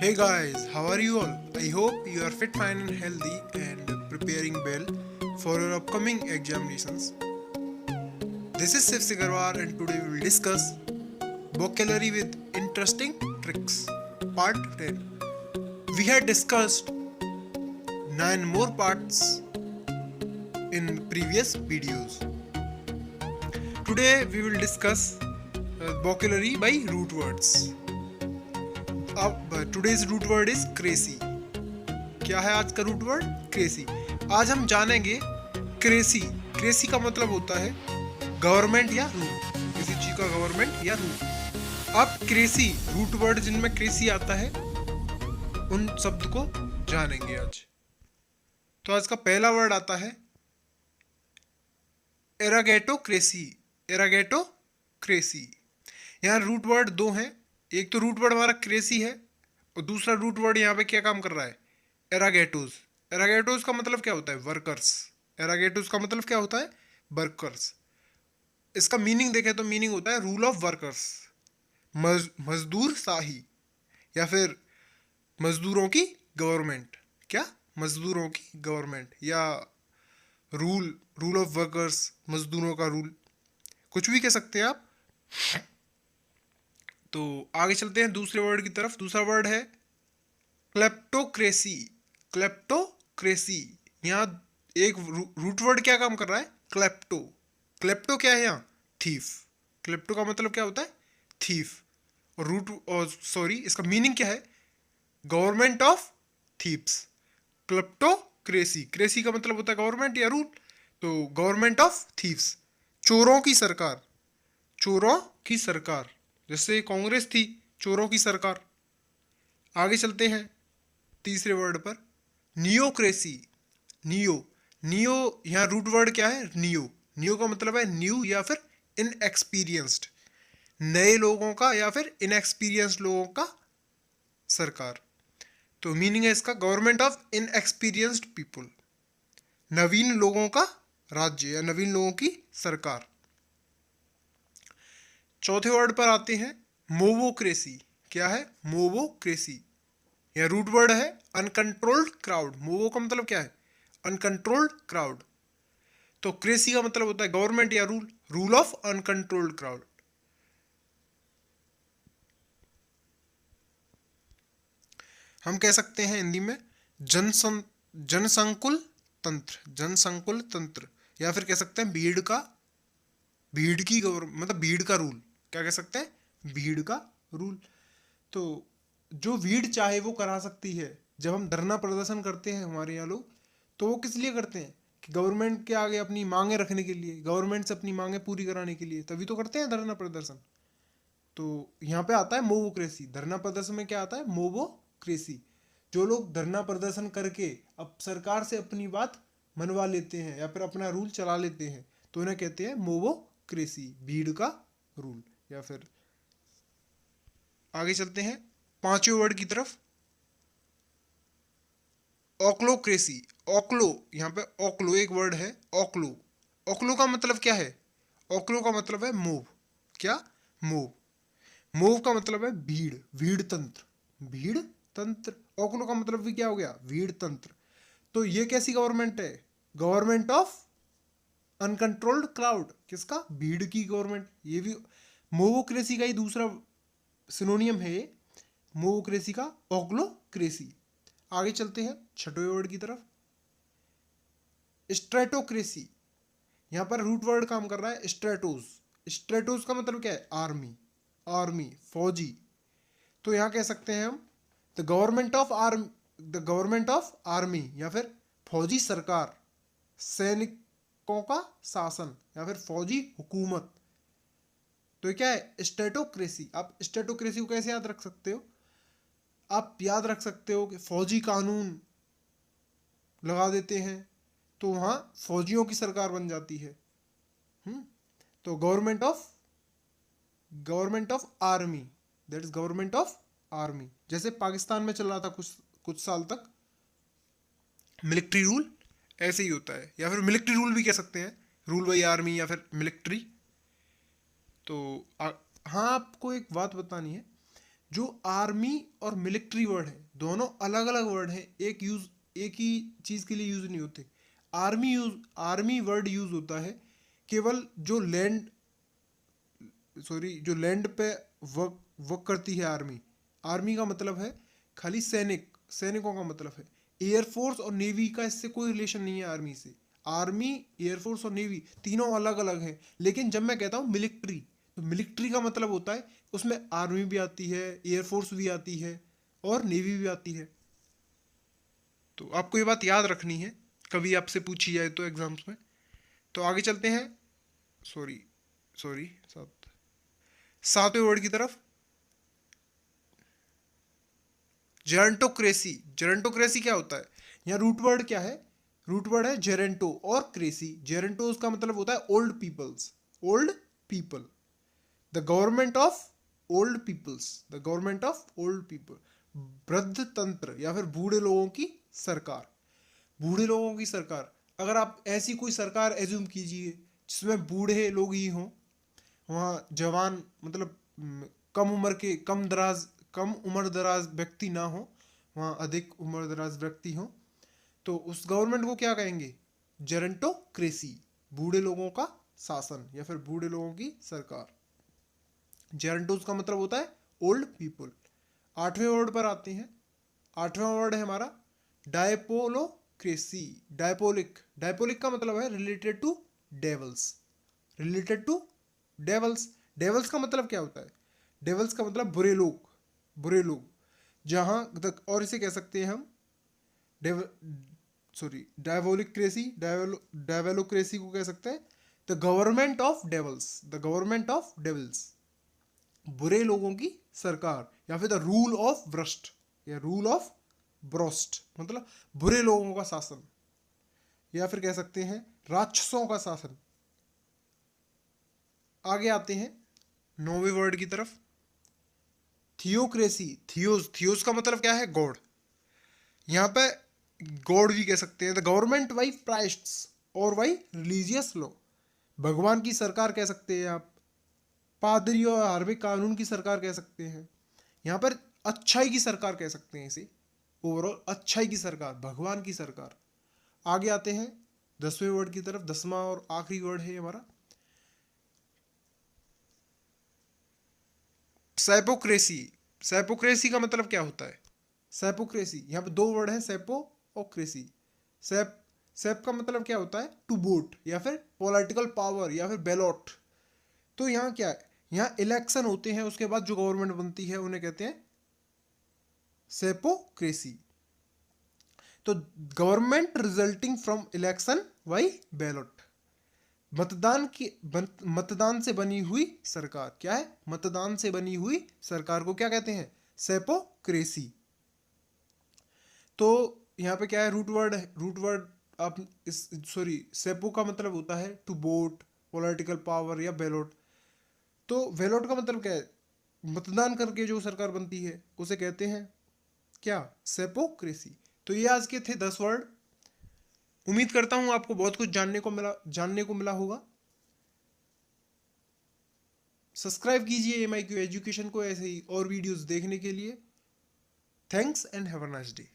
Hey guys, how are you all? I hope you are fit, fine, and healthy and preparing well for your upcoming examinations. This is Sif Sigarwar, and today we will discuss vocabulary with interesting tricks. Part 10. We had discussed 9 more parts in previous videos. Today we will discuss vocabulary by root words. Today's root word is crazy. क्या है आज का root word? Cracy. आज हम जानेंगे cracy. Cracy का मतलब होता है गवर्नमेंट या रूल, किसी चीज का गवर्नमेंट या रूल. अब क्रेसी रूट वर्ड जिनमें क्रेसी आता है उन शब्द को जानेंगे आज. तो आज का पहला वर्ड आता है एरागेटो क्रेसी. एरागेटो क्रेसी. यहाँ रूट वर्ड दो हैं. एक तो रूट वर्ड हमारा क्रेसी है और दूसरा रूट वर्ड यहाँ पे क्या काम कर रहा है? एरागेटोस. एरागेटोस का मतलब क्या होता है? वर्कर्स. एरागेटोस का मतलब क्या होता है? वर्कर्स. इसका मीनिंग देखें तो मीनिंग होता है रूल ऑफ वर्कर्स. मजदूर शाही या फिर मजदूरों की गवर्नमेंट. क्या? मजदूरों की गवर्नमेंट या रूल ऑफ वर्कर्स, मजदूरों का रूल, कुछ भी कह सकते हैं आप. तो आगे चलते हैं दूसरे वर्ड की तरफ. दूसरा वर्ड है क्लेप्टोक्रेसी. क्लेप्टोक्रेसी. यहाँ एक रूट वर्ड क्या काम कर रहा है? क्लेप्टो. क्लेप्टो क्या है यहाँ? थीफ. क्लेप्टो का मतलब क्या होता है? थीफ. और सॉरी, इसका मीनिंग क्या है? Government of thieves. Kleptocracy. Cracy का मतलब होता है गवर्नमेंट या रूल. तो गवर्नमेंट ऑफ थीप्स, चोरों की सरकार. चोरों की सरकार, जैसे कांग्रेस थी, चोरों की सरकार. आगे चलते हैं तीसरे वर्ड पर, नियोक्रेसी. नियो. नियो यहाँ रूट वर्ड क्या है? नियो. नियो का मतलब है न्यू या फिर इनएक्सपीरियंस्ड, नए लोगों का या फिर इनएक्सपीरियंस्ड लोगों का सरकार. तो मीनिंग है इसका गवर्नमेंट ऑफ इनएक्सपीरियंस्ड पीपल, नवीन लोगों का राज्य या नवीन लोगों की सरकार. चौथे वर्ड पर आते हैं मोवोक्रेसी. क्या है? मोवोक्रेसी. यह रूट वर्ड है अनकंट्रोल्ड क्राउड. मोवो का मतलब क्या है? Uncontrolled crowd. तो क्रेसी का मतलब होता है गवर्नमेंट या rule, rule of uncontrolled crowd. हम कह सकते हैं हिंदी में जनसंकुल तंत्र. जनसंकुल तंत्र या फिर कह सकते हैं भीड़ की गवर्नमेंट, मतलब भीड़ का रूल. क्या कह सकते हैं? भीड़ का रूल. तो जो भीड़ चाहे वो करा सकती है. जब हम धरना प्रदर्शन करते हैं हमारे यहाँ लोग, तो वो किस लिए करते हैं? कि गवर्नमेंट के आगे अपनी मांगे रखने के लिए, गवर्नमेंट से अपनी मांगे पूरी कराने के लिए, तभी तो करते हैं धरना प्रदर्शन. तो यहाँ पे आता है मोवोक्रेसी. धरना प्रदर्शन में क्या आता है? मोवोक्रेसी. जो लोग धरना प्रदर्शन करके अब सरकार से अपनी बात मनवा लेते हैं या फिर अपना रूल चला लेते हैं, तो उन्हें कहते हैं मोवोक्रेसी, भीड़ का रूल. या फिर आगे चलते हैं पांचवें वर्ड की तरफ, ओक्लोक्रेसी. ओक्लो, यहाँ पे ओक्लो एक वर्ड है, ओक्लो. ओक्लो का मतलब क्या है? ओक्लो का मतलब है मूव. क्या? मूव. मूव का मतलब है भीड़, भीड़ तंत्र. भीड़ तंत्र. ओक्लो का मतलब भी क्या हो गया? भीड़ तंत्र. तो ये कैसी गवर्नमेंट है? Government of uncontrolled crowd. किसका? भीड़ की गवर्नमेंट. ये भी मोवोक्रेसी का ही दूसरा सिनोनियम है ये, मोवोक्रेसी का, ओक्लोक्रेसी. आगे चलते हैं छठवें वर्ड की तरफ, स्ट्रेटोक्रेसी. यहाँ पर रूट वर्ड काम कर रहा है स्ट्रेटोस. स्ट्रेटोस का मतलब क्या है? आर्मी. आर्मी, फौजी. तो यहाँ कह सकते हैं हम the government of army, the government of army या फिर फौजी सरकार, सैनिकों का शासन या फिर फौजी हुकूमत. तो ये क्या है? स्टेटोक्रेसी. आप स्टेटोक्रेसी को कैसे याद रख सकते हो? आप याद रख सकते हो कि फौजी कानून लगा देते हैं तो वहाँ फौजियों की सरकार बन जाती है. तो government of army, that is government of army. जैसे पाकिस्तान में चल रहा था कुछ साल तक मिलिट्री रूल, ऐसे ही होता है. या फिर मिलिट्री रूल भी कह सकते हैं, रूल बाई आर्मी या फिर मिलिट्री. तो हाँ, आपको एक बात बतानी है. जो आर्मी और मिलिट्री वर्ड है दोनों अलग अलग वर्ड हैं, एक ही चीज़ के लिए यूज़ नहीं होते। आर्मी वर्ड यूज़ होता है केवल जो लैंड पे वर्क वर्क करती है आर्मी। आर्मी का मतलब है खाली सैनिकों का मतलब है। एयरफोर्स और नेवी का इससे कोई रिलेशन नहीं है आर्मी से। आर्मी, एयरफोर्स और नेवी तीनों अलग अलग हैं। लेकिन जब मैं कहता हूँ मिलिट्री, तो मिलिट्री का मतलब होता है उसमें आर्मी भी आती है, एयरफोर्स भी आती है और नेवी भी आती है। तो आपको ये बात याद रखनी है, कभी आपसे पूछी जाए तो एग्जाम्स में। तो आगे चलते हैं। सॉरी सॉरी सातवें वर्ड की तरफ। जेरेंटोक्रेसी। जेरेंटोक्रेसी क्या होता है? यहाँ रूट वर्ड क्या है? रूट वर्ड है जेरेंटो और क्रेसी। जेरेंटो उसका मतलब होता है old peoples, old people, the government of old peoples, the government of old people. वृद्ध तंत्र या फिर बूढ़े लोगों की सरकार। बूढ़े लोगों की सरकार, अगर आप ऐसी कोई सरकार एज्यूम कीजिए जिसमें बूढ़े लोग ही हों, वहाँ जवान मतलब कम उम्र दराज व्यक्ति ना हो, वहाँ अधिक उम्र दराज व्यक्ति हो, तो उस गवर्नमेंट को क्या कहेंगे? जेरेंटोक्रेसी, बूढ़े लोगों का शासन या फिर बूढ़े लोगों की सरकार। जेरेंटोस का मतलब होता है ओल्ड पीपल। आठवें वर्ड पर आते हैं। आठवां वर्ड है हमारा डायपोलोक्रेसी। डायपोलिक का मतलब है related to devils, related to devils. Devils का मतलब क्या होता है? डेवल्स का मतलब बुरे लोग, बुरे लोग। जहाँ तक, और इसे कह सकते हैं हम डेव सॉरी डायवोलिक्रेसी, डायवेलोक्रेसी को कह सकते हैं the government of dwells, the government of dwells, बुरे लोगों की सरकार, या फिर द रूल ऑफ भ्रष्ट या रूल ऑफ ब्रोस्ट, मतलब बुरे लोगों का शासन, या फिर कह सकते हैं राक्षसों का शासन। आगे आते हैं नौवें वर्ड की तरफ। थियोक्रेसी। थियोस का मतलब क्या है? गॉड। यहाँ पे गॉड भी कह सकते हैं द गवर्नमेंट बाई प्राइस्ट्स और बाई रिलीजियस लॉ। भगवान की सरकार कह सकते हैं आप, पादरी और धार्मिक कानून की सरकार कह सकते हैं। यहाँ पर अच्छाई की सरकार कह सकते हैं इसे, ओवरऑल अच्छाई की सरकार, भगवान की सरकार। आगे आते हैं 10वें वर्ड की तरफ। 10वां और आखिरी वर्ड है हमारा सैपोक्रेसी। सैपोक्रेसी का मतलब क्या होता है? सैपोक्रेसी, यहाँ पे दो वर्ड है, सैपो और क्रेसी। सैप सैप का मतलब क्या होता है? टू वोट या फिर पॉलिटिकल पावर या फिर बैलॉट। तो यहाँ क्या है? यहाँ इलेक्शन होते हैं, उसके बाद जो गवर्नमेंट बनती है उन्हें कहते हैं सैपोक्रेसी। तो government resulting from election by ballot, मतदान से बनी हुई सरकार। क्या है? मतदान से बनी हुई सरकार को क्या कहते हैं? सेपोक्रेसी। तो यहाँ पे क्या है? रूट वर्ड आप इस सॉरी सेपो का मतलब होता है टू वोट, पॉलिटिकल पावर या बैलोट। तो बैलोट का मतलब क्या है? मतदान करके जो सरकार बनती है उसे कहते हैं क्या? सेपोक्रेसी। तो ये आज के थे 10 वर्ड। उम्मीद करता हूँ आपको बहुत कुछ जानने को मिला होगा। सब्सक्राइब कीजिए MIQ एजुकेशन को ऐसे ही और वीडियोस देखने के लिए। Thanks and have a nice day.